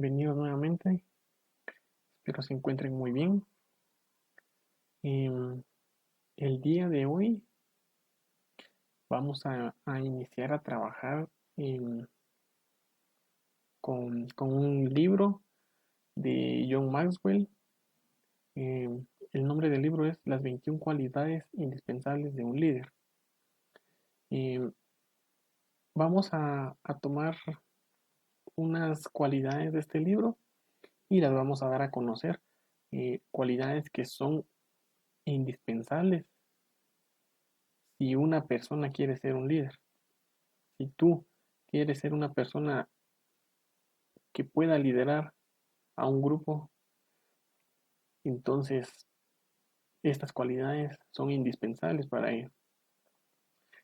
Bienvenidos nuevamente, espero se encuentren muy bien. Em, el día de hoy vamos a iniciar a trabajar em, con un libro de John Maxwell. El nombre del libro es Las 21 cualidades indispensables de un líder. Em, Vamos a tomar unas cualidades de este libro y las vamos a dar a conocer. Cualidades que son indispensables si una persona quiere ser un líder. Si tú quieres ser una persona que pueda liderar a un grupo, entonces estas cualidades son indispensables para ello.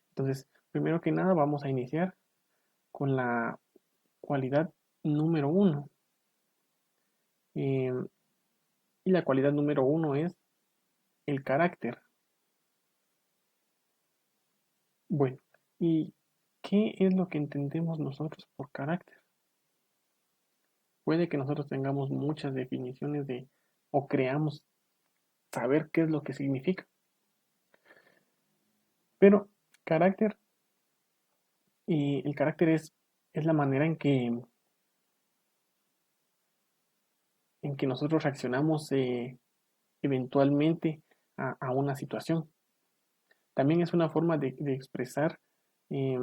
Entonces, primero que nada, vamos a iniciar con la cualidad número uno. Eh, y la cualidad número uno es el carácter. Bueno, ¿y qué es lo que entendemos nosotros por carácter? Puede que nosotros tengamos muchas definiciones de o creamos saber qué es lo que significa, pero carácter y el carácter es la manera en que nosotros reaccionamos eventualmente a una situación. También es una forma de expresar eh,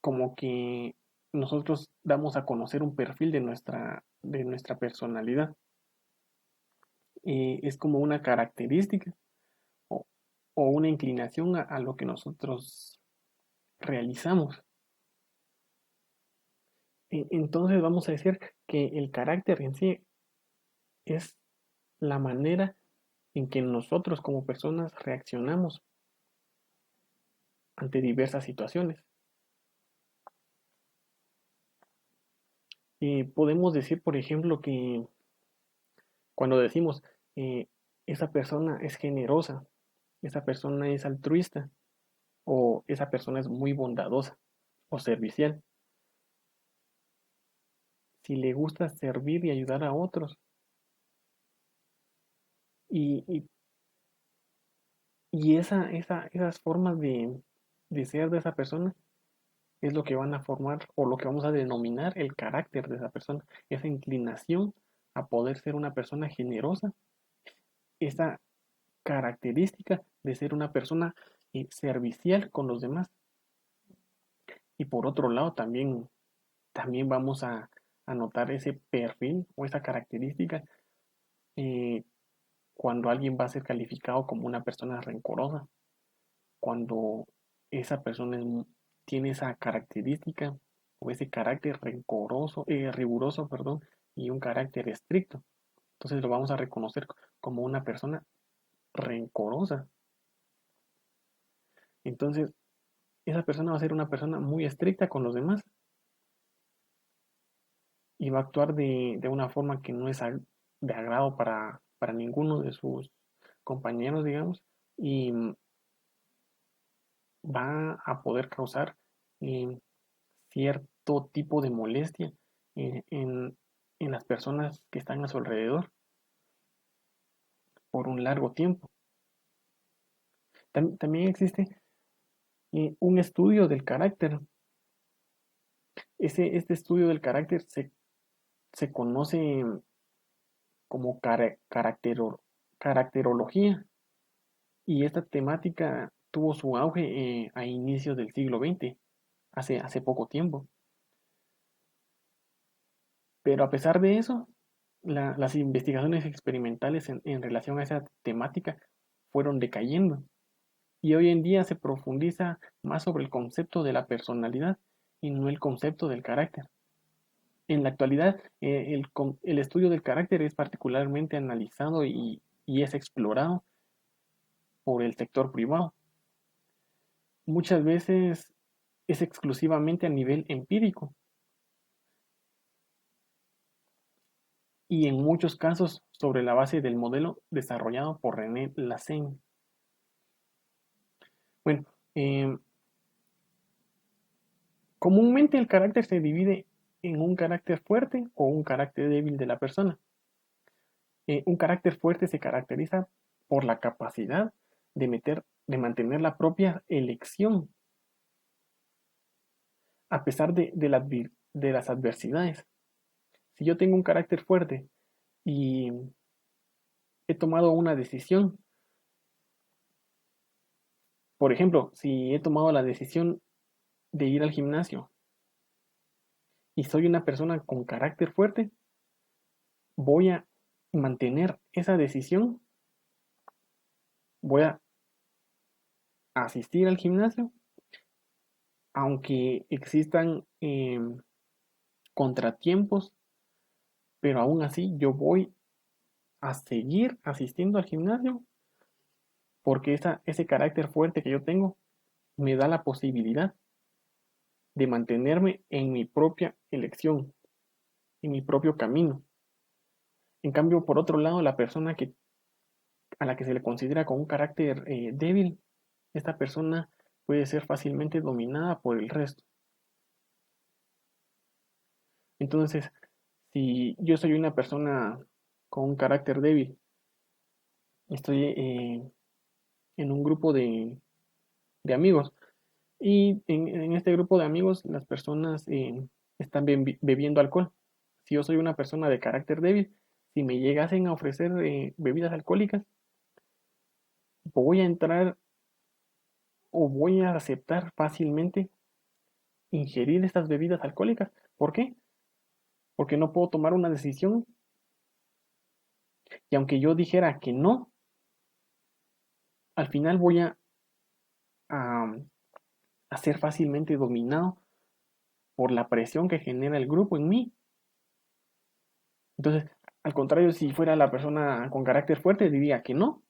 como que nosotros damos a conocer un perfil de nuestra personalidad. Es como una característica o, o una inclinación a lo que nosotros realizamos. Entonces vamos a decir que el carácter en sí es la manera en que nosotros como personas reaccionamos ante diversas situaciones. Podemos decir, por ejemplo, que cuando decimos eh, esa persona es generosa, esa persona es altruista o esa persona es muy bondadosa o servicial, si le gusta servir y ayudar a otros y, y, y esas formas de ser de esa persona es lo que van a formar o lo que vamos a denominar el carácter de esa persona, esa inclinación a poder ser una persona generosa, esa característica de ser una persona servicial con los demás. Y por otro lado, también vamos a notar ese perfil o esa característica eh, cuando alguien va a ser calificado como una persona rencorosa, cuando esa persona tiene esa característica o ese carácter rencoroso, riguroso, perdón, y un carácter estricto. Entonces lo vamos a reconocer como una persona rencorosa. Entonces, esa persona va a ser una persona muy estricta con los demás y va a actuar de una forma que no es de agrado para ninguno de sus compañeros, digamos, y va a poder causar eh, cierto tipo de molestia en las personas que están a su alrededor por un largo tiempo. También existe un estudio del carácter. Este estudio del carácter se conoce como caracterología y esta temática tuvo su auge a inicios del siglo XX, hace poco tiempo. Pero a pesar de eso, las investigaciones experimentales en relación a esa temática fueron decayendo y hoy en día se profundiza más sobre el concepto de la personalidad y no el concepto del carácter. En la actualidad, el estudio del carácter es particularmente analizado y es explorado por el sector privado. Muchas veces es exclusivamente a nivel empírico y en muchos casos sobre la base del modelo desarrollado por René Lassaigne. Bueno, comúnmente el carácter se divide en un carácter fuerte o un carácter débil de la persona. Un carácter fuerte se caracteriza por la capacidad de mantener la propia elección a pesar de las adversidades. Si yo tengo un carácter fuerte y he tomado una decisión, por ejemplo, si he tomado la decisión de ir al gimnasio y soy una persona con carácter fuerte, voy a mantener esa decisión, voy a asistir al gimnasio, aunque existan contratiempos, pero aún así yo voy a seguir asistiendo al gimnasio porque ese carácter fuerte que yo tengo me da la posibilidad de mantenerme en mi propia elección, en mi propio camino. En cambio, por otro lado, la persona a la que se le considera con un carácter débil, esta persona puede ser fácilmente dominada por el resto. Entonces, si yo soy una persona con un carácter débil, estoy en un grupo de amigos y en este grupo de amigos las personas están bebiendo alcohol. Si yo soy una persona de carácter débil, si me llegasen a ofrecer bebidas alcohólicas, voy a entrar o voy a aceptar fácilmente ingerir estas bebidas alcohólicas. ¿Por qué? Porque no puedo tomar una decisión y aunque yo dijera que no, al final voy a, a ser fácilmente dominado por la presión que genera el grupo en mí. Entonces, al contrario, si fuera la persona con carácter fuerte, diría que no.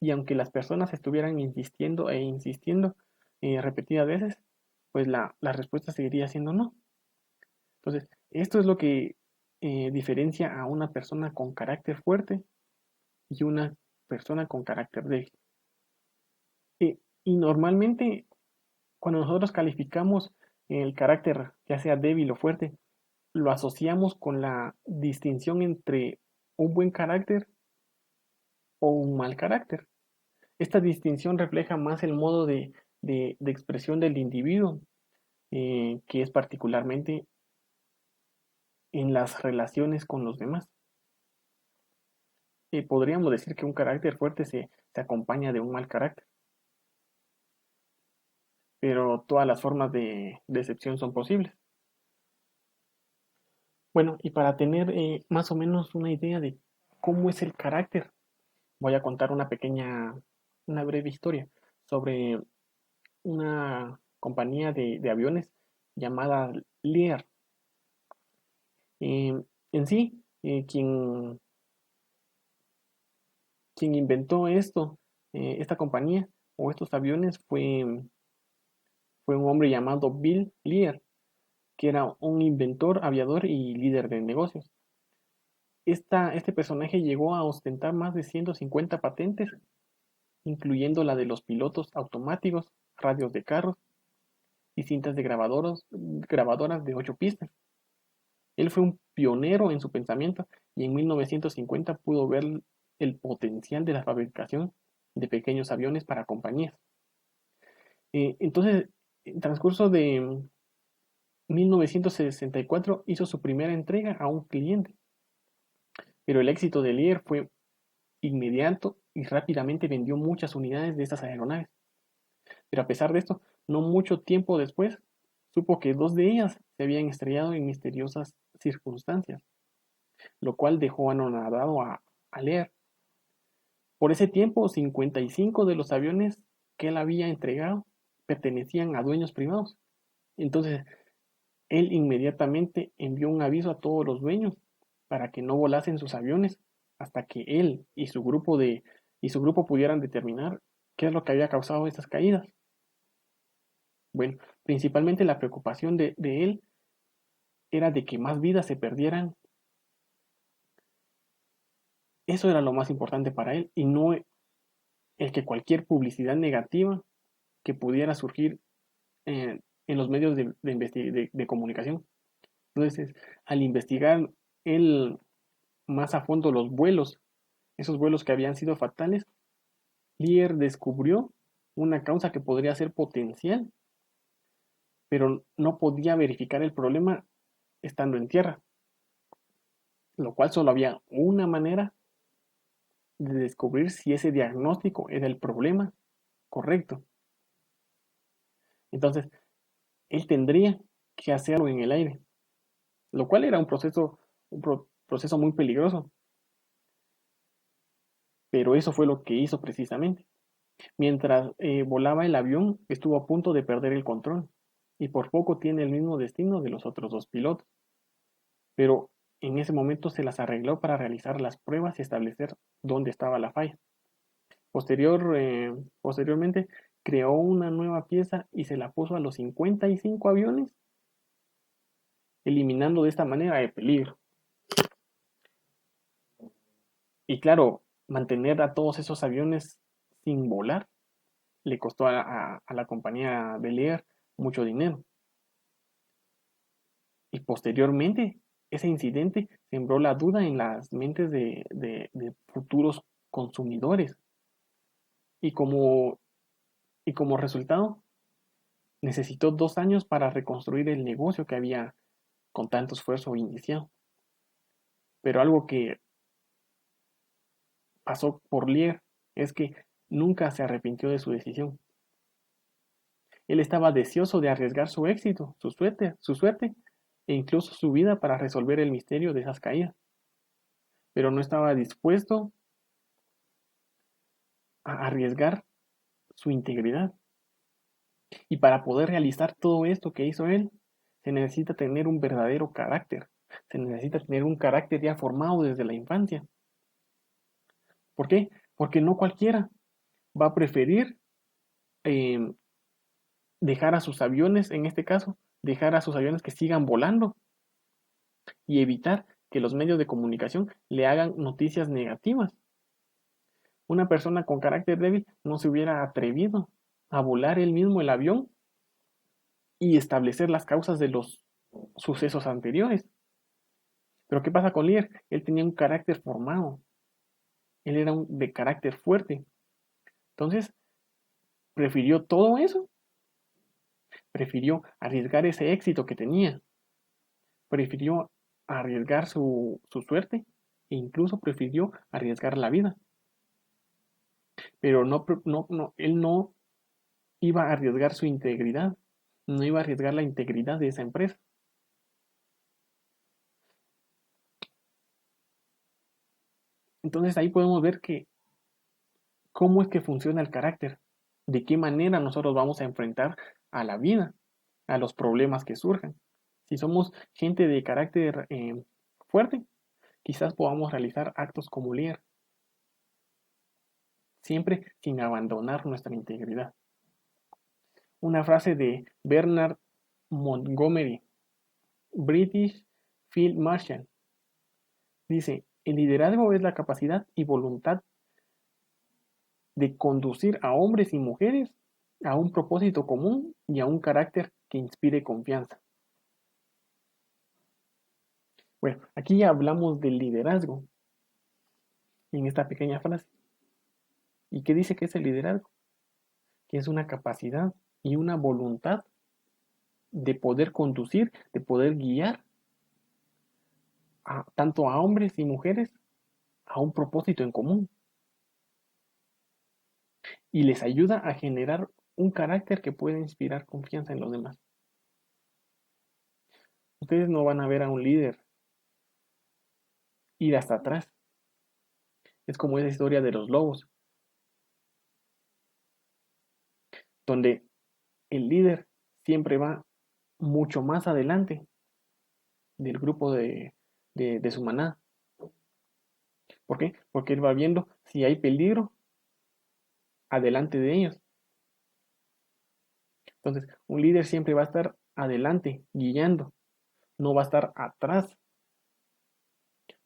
Y aunque las personas estuvieran insistiendo e insistiendo repetidas veces, pues la respuesta seguiría siendo no. Entonces, esto es lo que diferencia a una persona con carácter fuerte y una persona con carácter débil. Y normalmente, cuando nosotros calificamos el carácter, ya sea débil o fuerte, lo asociamos con la distinción entre un buen carácter o un mal carácter. Esta distinción refleja más el modo de expresión del individuo, que es particularmente en las relaciones con los demás. Podríamos decir que un carácter fuerte se acompaña de un mal carácter, pero todas las formas de excepción son posibles. Bueno, y para tener más o menos una idea de cómo es el carácter, voy a contar una breve historia sobre una compañía de aviones llamada Lear. En sí, quien inventó esta compañía o estos aviones fue un hombre llamado Bill Lear, que era un inventor, aviador y líder de negocios. Este personaje llegó a ostentar más de 150 patentes, incluyendo la de los pilotos automáticos, radios de carros y cintas de grabadoras de 8 pistas. Él fue un pionero en su pensamiento y en 1950 pudo ver el potencial de la fabricación de pequeños aviones para compañías. Entonces, en transcurso de 1964 hizo su primera entrega a un cliente, pero el éxito de Lear fue inmediato y rápidamente vendió muchas unidades de estas aeronaves. Pero a pesar de esto, no mucho tiempo después, supo que 2 de ellas se habían estrellado en misteriosas circunstancias, lo cual dejó anonadado a Lear. Por ese tiempo, 55 de los aviones que él había entregado pertenecían a dueños privados. Entonces, él inmediatamente envió un aviso a todos los dueños para que no volasen sus aviones hasta que él y su grupo pudieran determinar qué es lo que había causado estas caídas. Bueno, principalmente la preocupación de él era de que más vidas se perdieran. Eso era lo más importante para él y no el que cualquier publicidad negativa que pudiera surgir en los medios de comunicación. Entonces, al investigar él más a fondo los vuelos, esos vuelos que habían sido fatales, Lear descubrió una causa que podría ser potencial, pero no podía verificar el problema estando en tierra, lo cual solo había una manera de descubrir si ese diagnóstico era el problema correcto. Entonces, él tendría que hacerlo en el aire, lo cual era un proceso muy peligroso, pero eso fue lo que hizo precisamente. Mientras volaba el avión, estuvo a punto de perder el control y por poco tiene el mismo destino de los otros dos pilotos. Pero en ese momento se las arregló para realizar las pruebas y establecer dónde estaba la falla. Posteriormente creó una nueva pieza y se la puso a los 55 aviones, eliminando de esta manera el peligro. Y claro, mantener a todos esos aviones sin volar le costó a la compañía Bel mucho dinero. Y posteriormente, ese incidente sembró la duda en las mentes de futuros consumidores. Y como resultado, necesitó 2 años para reconstruir el negocio que había con tanto esfuerzo iniciado. Pero algo que pasó por Lear es que nunca se arrepintió de su decisión. Él estaba deseoso de arriesgar su éxito, su suerte e incluso su vida para resolver el misterio de esas caídas. Pero no estaba dispuesto a arriesgar su integridad. Y para poder realizar todo esto que hizo él, se necesita tener un verdadero carácter. Se necesita tener un carácter ya formado desde la infancia. ¿Por qué? Porque no cualquiera va a preferir eh, dejar a sus aviones, en este caso, dejar a sus aviones que sigan volando y evitar que los medios de comunicación le hagan noticias negativas. Una persona con carácter débil no se hubiera atrevido a volar él mismo el avión y establecer las causas de los sucesos anteriores. Pero ¿qué pasa con Lear? Él tenía un carácter formado, él era de carácter fuerte. Entonces, prefirió todo eso, prefirió arriesgar ese éxito que tenía, prefirió arriesgar su suerte e incluso prefirió arriesgar la vida. Pero él no iba a arriesgar su integridad, no iba a arriesgar la integridad de esa empresa. Entonces ahí podemos ver que cómo es que funciona el carácter, de qué manera nosotros vamos a enfrentar a la vida, a los problemas que surjan. Si somos gente de carácter fuerte, quizás podamos realizar actos como Lear, siempre sin abandonar nuestra integridad. Una frase de Bernard Montgomery, British Field Marshal, dice: el liderazgo es la capacidad y voluntad de conducir a hombres y mujeres a un propósito común y a un carácter que inspire confianza. Bueno, aquí ya hablamos del liderazgo en esta pequeña frase. ¿Y qué dice que es el liderazgo? Que es una capacidad y una voluntad de poder conducir, de poder guiar tanto a hombres y mujeres a un propósito en común. Y les ayuda a generar un carácter que puede inspirar confianza en los demás. Ustedes no van a ver a un líder ir hasta atrás. Es como esa historia de los lobos, donde el líder siempre va mucho más adelante del grupo de su manada. ¿Por qué? Porque él va viendo si hay peligro adelante de ellos. Entonces, un líder siempre va a estar adelante, guiando, no va a estar atrás.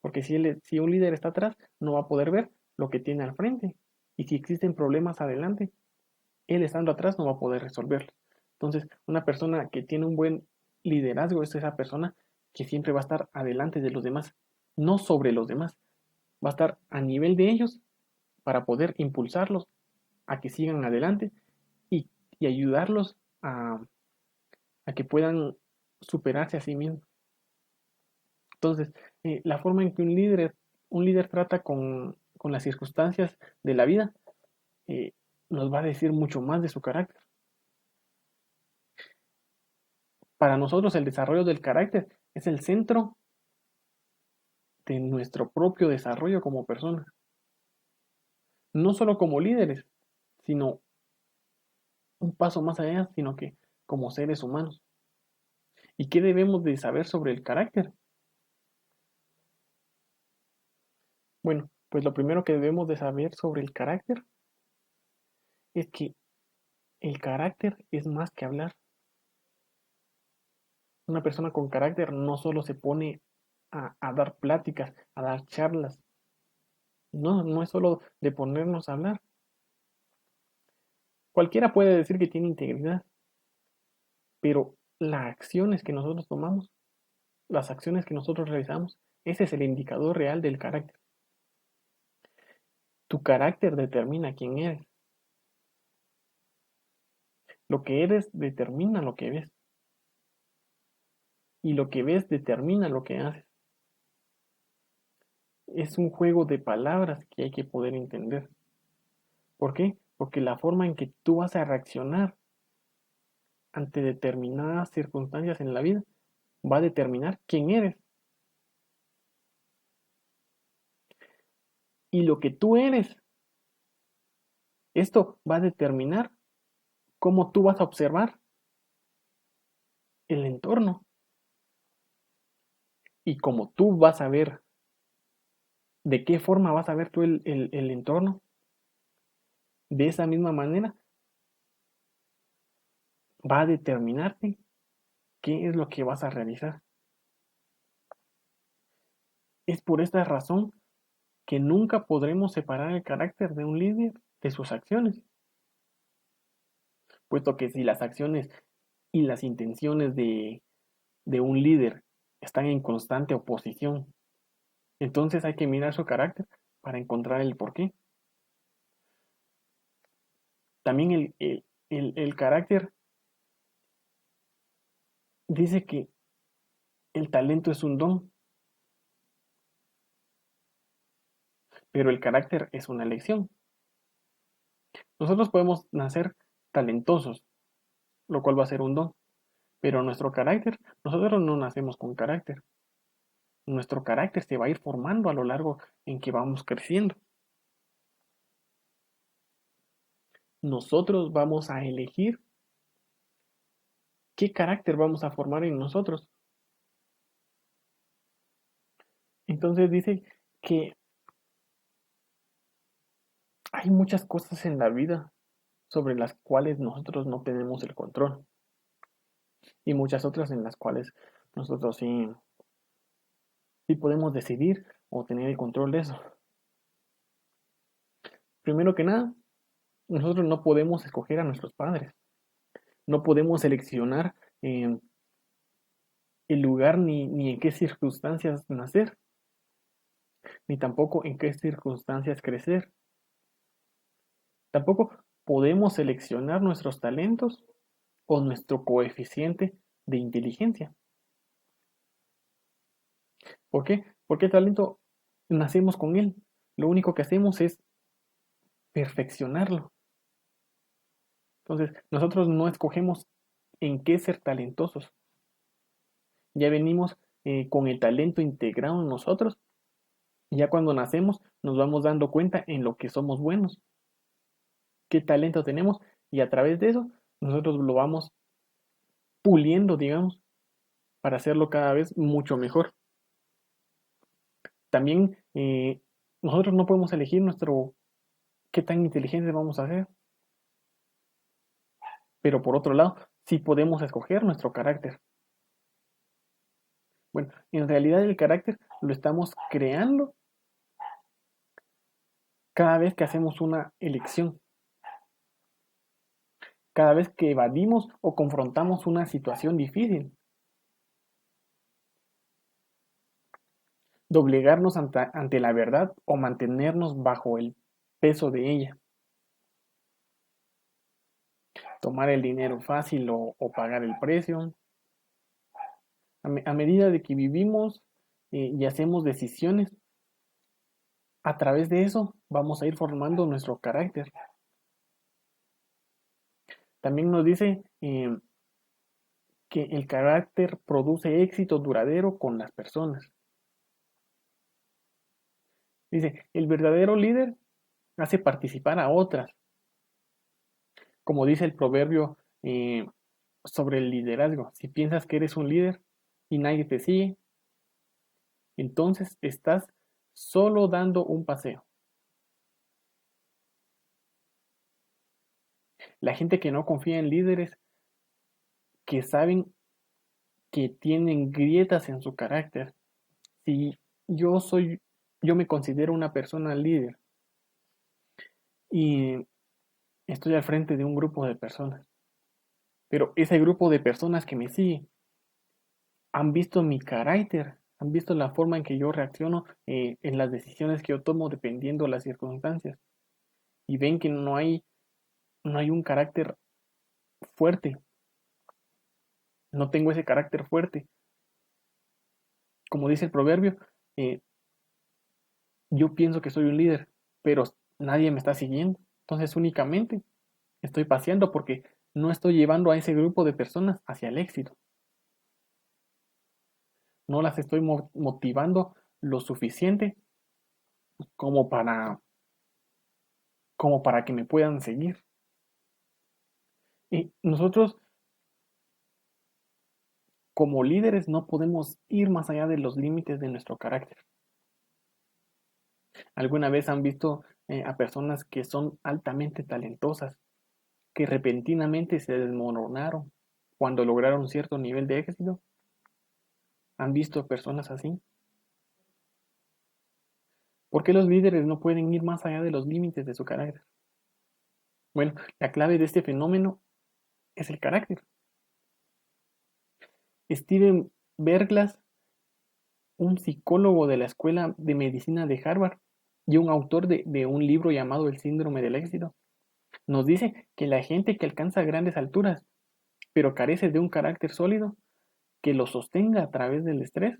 Porque si un líder está atrás, no va a poder ver lo que tiene al frente. Y si existen problemas adelante, él estando atrás no va a poder resolverlos. Entonces, una persona que tiene un buen liderazgo es esa persona que siempre va a estar adelante de los demás, no sobre los demás, va a estar a nivel de ellos para poder impulsarlos a que sigan adelante y ayudarlos a que puedan superarse a sí mismos. Entonces, la forma en que un líder trata con las circunstancias de la vida eh, nos va a decir mucho más de su carácter. Para nosotros el desarrollo del carácter es el centro de nuestro propio desarrollo como personas. No solo como líderes, sino un paso más allá, sino que como seres humanos. ¿Y qué debemos de saber sobre el carácter? Bueno, pues lo primero que debemos de saber sobre el carácter es que el carácter es más que hablar. Una persona con carácter no solo se pone a dar pláticas, a dar charlas. No, no es solo de ponernos a hablar. Cualquiera puede decir que tiene integridad, pero las acciones que nosotros tomamos, las acciones que nosotros realizamos, ese es el indicador real del carácter. Tu carácter determina quién eres. Lo que eres determina lo que ves. Y lo que ves determina lo que haces. Es un juego de palabras que hay que poder entender. ¿Por qué? Porque la forma en que tú vas a reaccionar ante determinadas circunstancias en la vida va a determinar quién eres. Y lo que tú eres, esto va a determinar cómo tú vas a observar el entorno y cómo tú vas a ver, de qué forma vas a ver tú el entorno. De esa misma manera va a determinarte qué es lo que vas a realizar. Es por esta razón que nunca podremos separar el carácter de un líder de sus acciones, puesto que si las acciones y las intenciones de un líder están en constante oposición, entonces hay que mirar su carácter para encontrar el porqué. También el carácter dice que el talento es un don, pero el carácter es una elección. Nosotros podemos nacer talentosos, lo cual va a ser un don, pero nuestro carácter, nosotros no nacemos con carácter. Nuestro carácter se va a ir formando a lo largo en que vamos creciendo. Nosotros vamos a elegir qué carácter vamos a formar en nosotros. Entonces dice que hay muchas cosas en la vida sobre las cuales nosotros no tenemos el control y muchas otras en las cuales nosotros sí podemos decidir o tener el control de eso. Primero que nada, nosotros no podemos escoger a nuestros padres, no podemos seleccionar eh, el lugar ni en qué circunstancias nacer, ni tampoco en qué circunstancias crecer. Tampoco podemos seleccionar nuestros talentos o nuestro coeficiente de inteligencia. ¿Por qué? Porque el talento nacemos con él. Lo único que hacemos es perfeccionarlo. Entonces, nosotros no escogemos en qué ser talentosos. Ya venimos con el talento integrado en nosotros. Y ya cuando nacemos nos vamos dando cuenta en lo que somos buenos, qué talento tenemos y a través de eso nosotros lo vamos puliendo, digamos, para hacerlo cada vez mucho mejor. También nosotros no podemos elegir qué tan inteligentes vamos a ser, pero por otro lado, sí podemos escoger nuestro carácter. Bueno, en realidad el carácter lo estamos creando cada vez que hacemos una elección, cada vez que evadimos o confrontamos una situación difícil. doblegarnos ante la verdad o mantenernos bajo el peso de ella, tomar el dinero fácil o pagar el precio. A medida de que vivimos y hacemos decisiones, a través de eso vamos a ir formando nuestro carácter. También nos dice que el carácter produce éxito duradero con las personas. Dice, el verdadero líder hace participar a otras. Como dice el proverbio sobre el liderazgo, si piensas que eres un líder y nadie te sigue, entonces estás solo dando un paseo. La gente que no confía en líderes, que saben que tienen grietas en su carácter. Si yo soy, yo me considero una persona líder y estoy al frente de un grupo de personas, pero ese grupo de personas que me sigue han visto mi carácter, han visto la forma en que yo reacciono en las decisiones que yo tomo dependiendo de las circunstancias y ven que no hay un carácter fuerte, no tengo ese carácter fuerte. Como dice el proverbio, eh, yo pienso que soy un líder, pero nadie me está siguiendo. Entonces únicamente estoy paseando porque no estoy llevando a ese grupo de personas hacia el éxito. No las estoy motivando lo suficiente como para, como para que me puedan seguir. Y nosotros como líderes no podemos ir más allá de los límites de nuestro carácter. ¿Alguna vez han visto a personas que son altamente talentosas, que repentinamente se desmoronaron cuando lograron un cierto nivel de éxito? ¿Han visto personas así? ¿Por qué los líderes no pueden ir más allá de los límites de su carácter? Bueno, la clave de este fenómeno es el carácter. Steven Berglas, un psicólogo de la Escuela de Medicina de Harvard y un autor de un libro llamado El síndrome del éxito, nos dice que la gente que alcanza grandes alturas, pero carece de un carácter sólido que lo sostenga a través del estrés,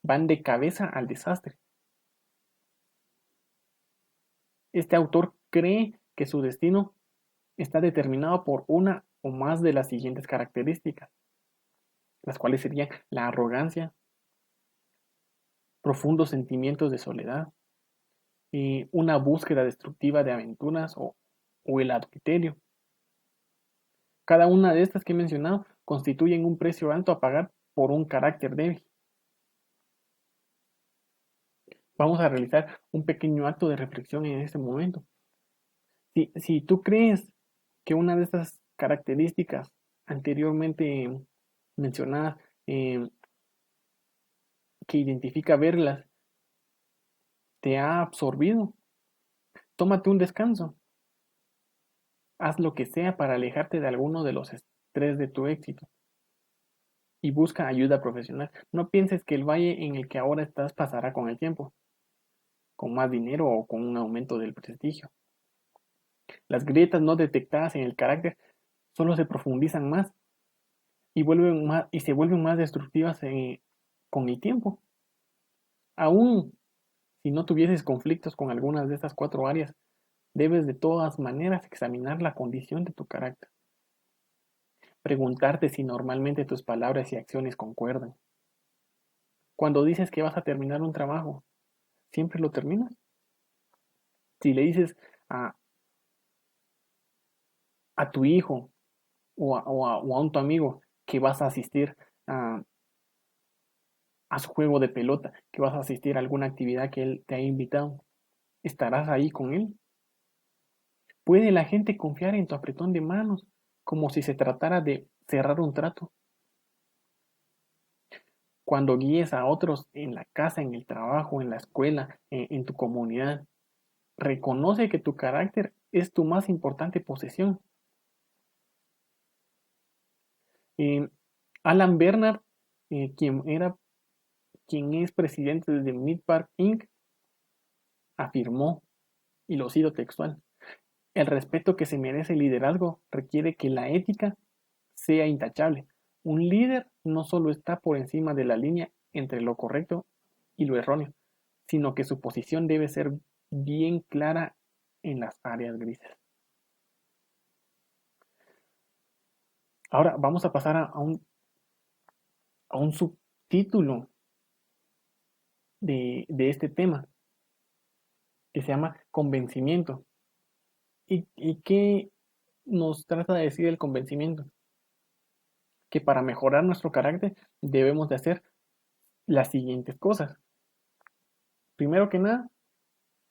van de cabeza al desastre. Este autor cree que su destino está determinado por una o más de las siguientes características, las cuales serían la arrogancia, profundos sentimientos de soledad, una búsqueda destructiva de aventuras o el adulterio. Cada una de estas que he mencionado constituyen un precio alto a pagar por un carácter débil. Vamos a realizar un pequeño acto de reflexión en este momento. Si tú crees que una de estas características anteriormente mencionadas, que identifica verlas, te ha absorbido, tómate un descanso. Haz lo que sea para alejarte de alguno de los estrés de tu éxito y busca ayuda profesional. No pienses que el valle en el que ahora estás pasará con el tiempo, con más dinero o con un aumento del prestigio. Las grietas no detectadas en el carácter solo se profundizan más y se vuelven más destructivas con el tiempo. Aún si no tuvieses conflictos con algunas de estas cuatro áreas, debes de todas maneras examinar la condición de tu carácter. Preguntarte si normalmente tus palabras y acciones concuerdan. Cuando dices que vas a terminar un trabajo, ¿siempre lo terminas? Si le dices a, a tu hijo o a un tu amigo que vas a asistir a su juego de pelota, que vas a asistir a alguna actividad que él te ha invitado, ¿estarás ahí con él? ¿Puede la gente confiar en tu apretón de manos como si se tratara de cerrar un trato? Cuando guíes a otros en la casa, en el trabajo, en la escuela, en tu comunidad, reconoce que tu carácter es tu más importante posesión. Eh, Alan Bernard, quien era quien es presidente de Meat Park Inc., afirmó, y lo cito textual: el respeto que se merece el liderazgo requiere que la ética sea intachable. Un líder no solo está por encima de la línea entre lo correcto y lo erróneo, sino que su posición debe ser bien clara en las áreas grises. Ahora vamos a pasar a un subtítulo de este tema que se llama convencimiento. ¿Y qué nos trata de decir el convencimiento? Que para mejorar nuestro carácter debemos de hacer las siguientes cosas. Primero que nada,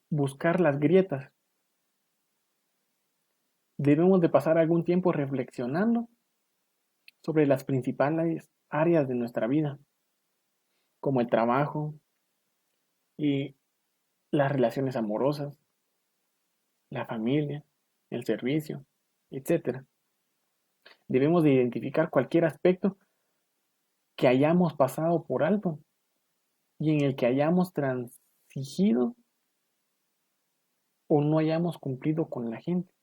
buscar las grietas. Debemos de pasar algún tiempo reflexionando sobre las principales áreas de nuestra vida, como el trabajo y las relaciones amorosas, la familia, el servicio, etcétera. Debemos de identificar cualquier aspecto que hayamos pasado por alto y en el que hayamos transigido o no hayamos cumplido con la gente.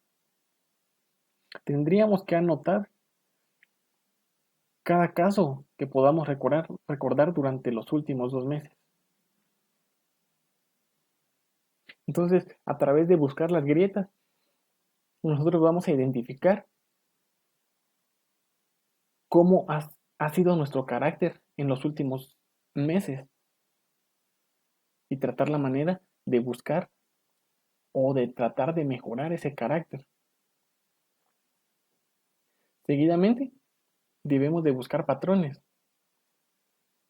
Tendríamos que anotar cada caso que podamos recordar durante los últimos 2 meses. Entonces, a través de buscar las grietas, nosotros vamos a identificar cómo ha sido nuestro carácter en los últimos meses y tratar la manera de buscar o de tratar de mejorar ese carácter. Seguidamente, debemos de buscar patrones.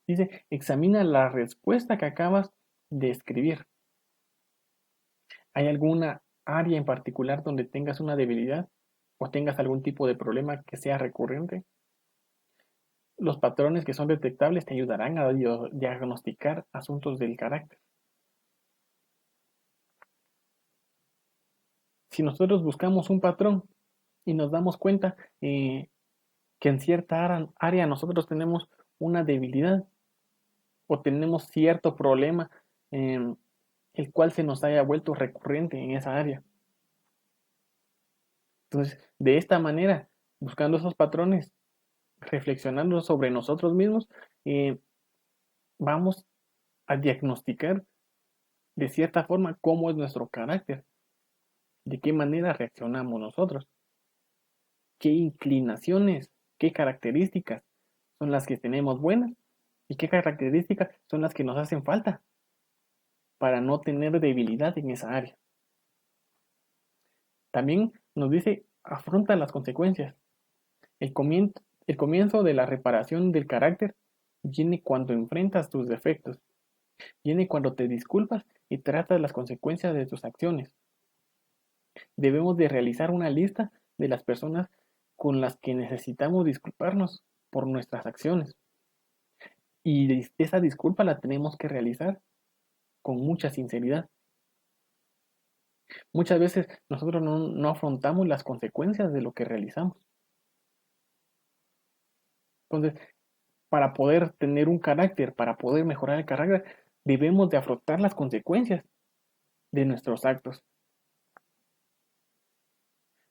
Dice, examina la respuesta que acabas de escribir. ¿Hay alguna área en particular donde tengas una debilidad o tengas algún tipo de problema que sea recurrente? Los patrones que son detectables te ayudarán a diagnosticar asuntos del carácter. Si nosotros buscamos un patrón y nos damos cuenta que en cierta área nosotros tenemos una debilidad o tenemos cierto problema, el cual se nos haya vuelto recurrente en esa área. Entonces, de esta manera, buscando esos patrones, reflexionando sobre nosotros mismos, vamos a diagnosticar de cierta forma cómo es nuestro carácter, de qué manera reaccionamos nosotros, qué inclinaciones, qué características son las que tenemos buenas y qué características son las que nos hacen falta para no tener debilidad en esa área. También nos dice, afronta las consecuencias. El comienzo de la reparación del carácter viene cuando enfrentas tus defectos, viene cuando te disculpas y tratas las consecuencias de tus acciones. Debemos de realizar una lista de las personas con las que necesitamos disculparnos por nuestras acciones. Y esa disculpa la tenemos que realizar con mucha sinceridad. Muchas veces nosotros no afrontamos las consecuencias de lo que realizamos. Entonces, para poder tener un carácter, para poder mejorar el carácter, debemos de afrontar las consecuencias de nuestros actos.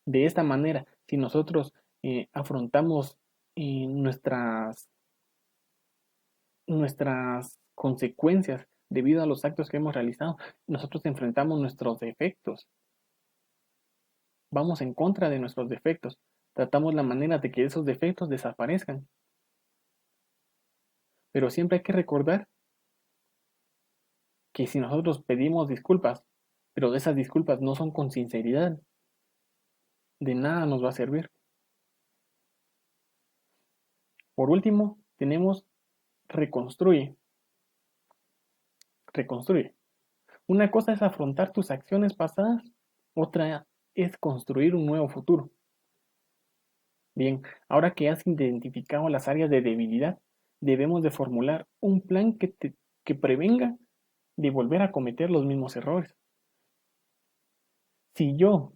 De esta manera, si nosotros afrontamos nuestras consecuencias debido a los actos que hemos realizado, nosotros enfrentamos nuestros defectos. Vamos en contra de nuestros defectos. Tratamos la manera de que esos defectos desaparezcan. Pero siempre hay que recordar que si nosotros pedimos disculpas, pero de esas disculpas no son con sinceridad, de nada nos va a servir. Por último, tenemos reconstruye. Reconstruye. Una cosa es afrontar tus acciones pasadas, otra es construir un nuevo futuro. Bien, ahora que has identificado las áreas de debilidad, debemos de formular un plan que prevenga de volver a cometer los mismos errores. Si yo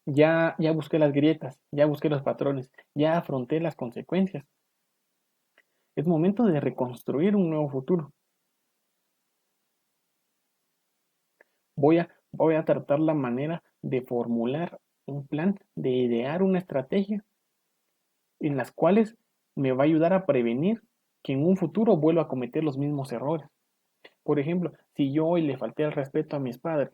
ya busqué las grietas, ya busqué los patrones, ya afronté las consecuencias, Es momento de reconstruir un nuevo futuro. Voy a tratar la manera de formular un plan, de idear una estrategia en las cuales me va a ayudar a prevenir que en un futuro vuelva a cometer los mismos errores. Por ejemplo, si yo hoy le falté el respeto a mis padres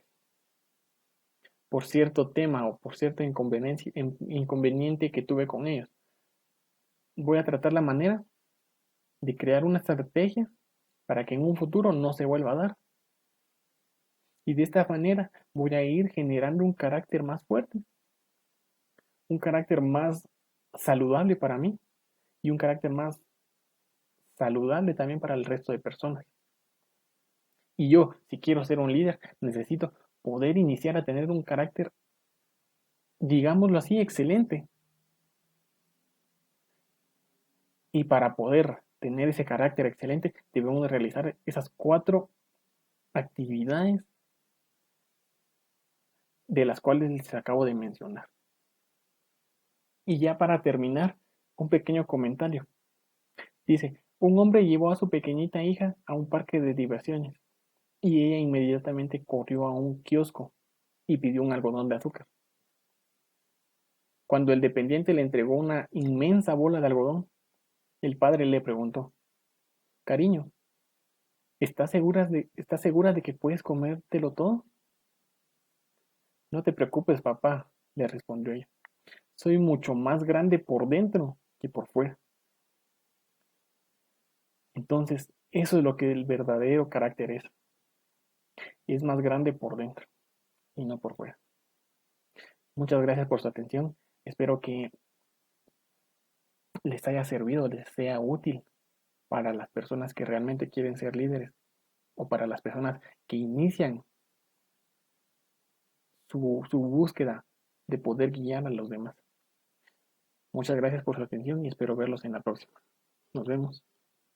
por cierto tema o por cierta inconveniente que tuve con ellos, voy a tratar la manera de crear una estrategia para que en un futuro no se vuelva a dar. Y de esta manera voy a ir generando un carácter más fuerte, un carácter más saludable para mí y un carácter más saludable también para el resto de personas. Y yo, si quiero ser un líder, necesito poder iniciar a tener un carácter, digámoslo así, excelente. Y para poder tener ese carácter excelente, debemos realizar esas 4 actividades de las cuales les acabo de mencionar. Y ya para terminar, un pequeño comentario. Dice, un hombre llevó a su pequeñita hija a un parque de diversiones y ella inmediatamente corrió a un kiosco y pidió un algodón de azúcar. Cuando el dependiente le entregó una inmensa bola de algodón, el padre le preguntó, cariño, ¿estás segura de que puedes comértelo todo? No te preocupes, papá, le respondió ella. Soy mucho más grande por dentro que por fuera. Entonces, eso es lo que el verdadero carácter es. Es más grande por dentro y no por fuera. Muchas gracias por su atención. Espero que les haya servido, les sea útil para las personas que realmente quieren ser líderes o para las personas que inician su búsqueda de poder guiar a los demás. Muchas gracias por su atención y espero verlos en la próxima. Nos vemos.